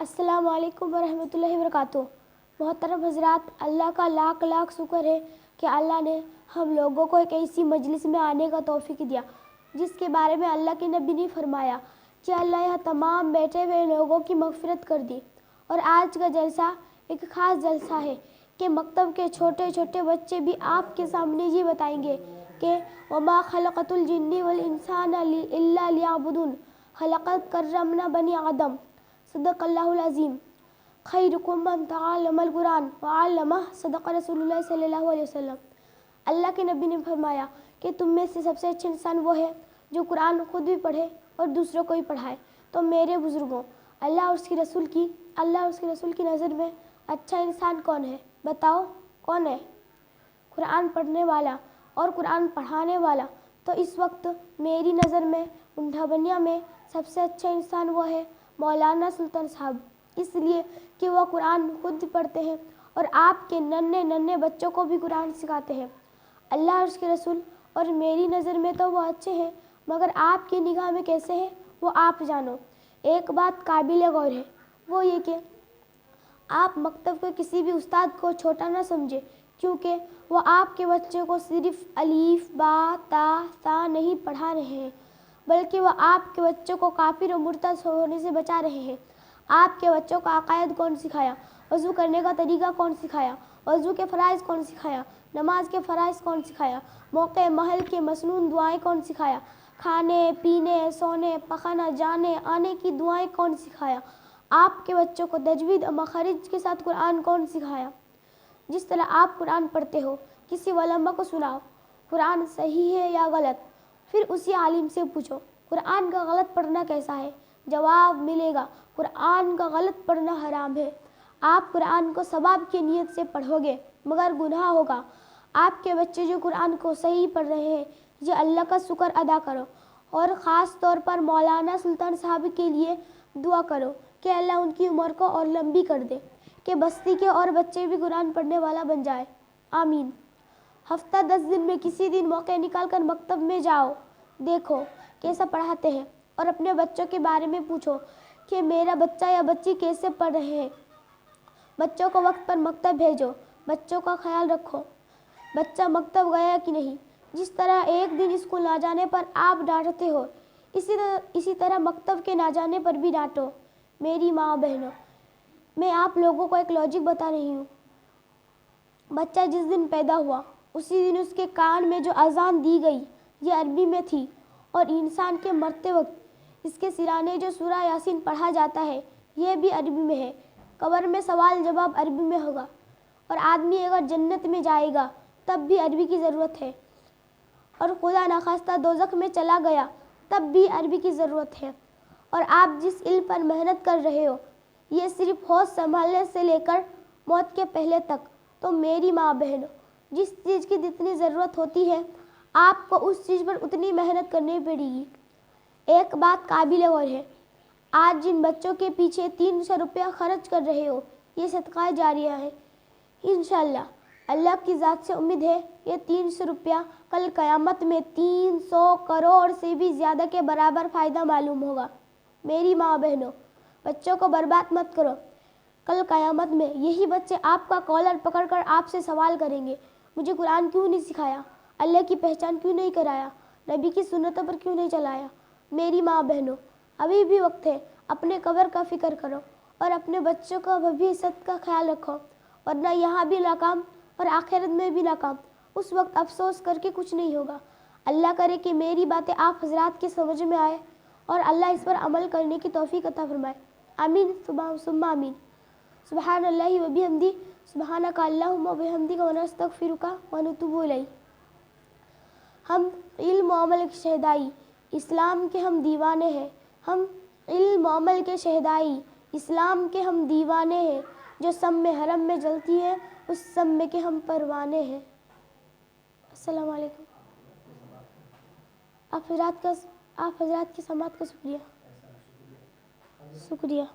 अस्सलाम वालेकुम वरहमतुल्लाहि वबरकातुहू। मोहतरम हज़रात, अल्लाह का लाख लाख शुक्र है कि अल्लाह ने हम लोगों को एक ऐसी मजलिस में आने का तौफीक दिया जिसके बारे में अल्लाह के नबी ने फरमाया कि अल्लाह यह तमाम बैठे हुए लोगों की मग़फ़िरत कर दी। और आज का जलसा एक ख़ास जलसा है कि मकतब के छोटे छोटे बच्चे भी आपके सामने ये बताएंगे कि वमा खलक़तुल जिन्नि वल इंसाना इल्ला लियअबुदून खलक़त कररमना बनी आदम सदक़ल्लाहुल अज़ीम खैरुकुम मन तअल्लमल कुरान व अल्लमह सदक़ रसूलुल्लाह सल्लल्लाहु अलैहि वसल्लम। अल्लाह के नबी ने फरमाया कि तुम में से सबसे अच्छे इंसान वो है जो कुरान खुद भी पढ़े और दूसरों को भी पढ़ाए। तो मेरे बुज़ुर्गों, अल्लाह और उसके रसूल की नज़र में अच्छा इंसान कौन है? बताओ कौन है? कुरान पढ़ने वाला और कुरान पढ़ाने वाला। तो इस वक्त मेरी नज़र में उंडाबनिया में सबसे अच्छा इंसान वो है मौलाना सुल्तान साहब, इसलिए कि वह कुरान खुद पढ़ते हैं और आपके नन्हे नन्हे बच्चों को भी कुरान सिखाते हैं। अल्लाह और उसके रसूल और मेरी नज़र में तो वो अच्छे हैं, मगर आपकी निगाह में कैसे हैं वो आप जानो। एक बात काबिल गौर है, वो ये कि आप मकतब के किसी भी उस्ताद को छोटा ना समझे, क्योंकि वो आपके बच्चे को सिर्फ अलीफ बा ता सा नहीं पढ़ा रहे हैं, बल्कि वह आपके बच्चों को काफिर और मुर्तद होने से बचा रहे हैं। आपके बच्चों को अकायद कौन सिखाया? वज़ू करने का तरीका कौन सिखाया? वज़ू के फ़राइज़ कौन सिखाया? नमाज के फ़राइज़ कौन सिखाया? मौके महल के मसनून दुआएं कौन सिखाया? खाने पीने सोने पखाना जाने आने की दुआएं कौन सिखाया? आपके बच्चों को तजवीद और मखारिज के साथ कुरान कौन सिखाया? जिस तरह आप कुरान पढ़ते हो, किसी वलमा को सुनाओ कुरान सही है या गलत, फिर उसी आलिम से पूछो कुरान का गलत पढ़ना कैसा है। जवाब मिलेगा कुरान का गलत पढ़ना हराम है। आप कुरान को सवाब की नीयत से पढ़ोगे मगर गुनाह होगा। आपके बच्चे जो कुरान को सही पढ़ रहे हैं, ये अल्लाह का शुक्र अदा करो और ख़ास तौर पर मौलाना सुल्तान साहब के लिए दुआ करो कि अल्लाह उनकी उम्र को और लंबी कर दे कि बस्ती के और बच्चे भी कुरान पढ़ने वाला बन जाए। आमीन। हफ्ता 10 दिन में किसी दिन मौके निकाल कर मकतब में जाओ, देखो कैसा पढ़ाते हैं और अपने बच्चों के बारे में पूछो कि मेरा बच्चा या बच्ची कैसे पढ़ रहे हैं। बच्चों को वक्त पर मकतब भेजो, बच्चों का ख्याल रखो बच्चा मकतब गया कि नहीं। जिस तरह एक दिन स्कूल ना जाने पर आप डांटते हो, इसी तरह मकतब के ना जाने पर भी डांटो। मेरी माँ बहनों, मैं आप लोगों को एक लॉजिक बता रही हूँ। बच्चा जिस दिन पैदा हुआ उसी दिन उसके कान में जो अजान दी गई ये अरबी में थी, और इंसान के मरते वक्त इसके सिराने जो सूरा यासीन पढ़ा जाता है यह भी अरबी में है। कब्र में सवाल जवाब अरबी में होगा, और आदमी अगर जन्नत में जाएगा तब भी अरबी की ज़रूरत है, और खुदा नाखास्ता दोज़ख में चला गया तब भी अरबी की ज़रूरत है। और आप जिस इल्म पर मेहनत कर रहे हो ये सिर्फ होश संभालने से लेकर मौत के पहले तक। तो मेरी माँ बहनों, जिस चीज़ की जितनी ज़रूरत होती है आपको उस चीज़ पर उतनी मेहनत करनी पड़ेगी। एक बात काबिल गौर है, आज जिन बच्चों के पीछे 300 रुपया खर्च कर रहे हो ये सदका जारिया है। इंशाअल्लाह अल्लाह की ज़ात से उम्मीद है ये 300 रुपया कल क़यामत में 300 करोड़ से भी ज़्यादा के बराबर फ़ायदा मालूम होगा। मेरी माँ बहनों, बच्चों को बर्बाद मत करो। कल क़यामत में यही बच्चे आपका कॉलर पकड़कर आपसे सवाल करेंगे, मुझे कुरान क्यों नहीं सिखाया, अल्लाह की पहचान क्यों नहीं कराया, नबी की सुन्नतों पर क्यों नहीं चलाया। मेरी माँ बहनों, अभी भी वक्त है, अपने कब्र का फ़िक्र करो और अपने बच्चों का भविष्य का ख्याल रखो, वरना यहाँ भी नाकाम और आखिरत में भी नाकाम। उस वक्त अफसोस करके कुछ नहीं होगा। अल्लाह करे कि मेरी बातें आप हजरात की समझ में आए और अल्लाह इस पर अमल करने की तौफीक अता फरमाए। आमीन सुम्मा आमीन। सुब्हानल्लाहि व बिहम्दी सुब्हानका अल्लाहुम्मा व बिहम्दिका व नस्तगफिरुका व नतूबु इलैक। हम इल्म और अमल के शहदाई इस्लाम के हम दीवाने हैं। हम इल्म और अमल के शहदाई इस्लाम के हम दीवाने हैं। जो सम में हरम में जलती है उस सम में के हम परवाने हैं। अस्सलाम वालेकुम। आप हजरात की समात का शुक्रिया।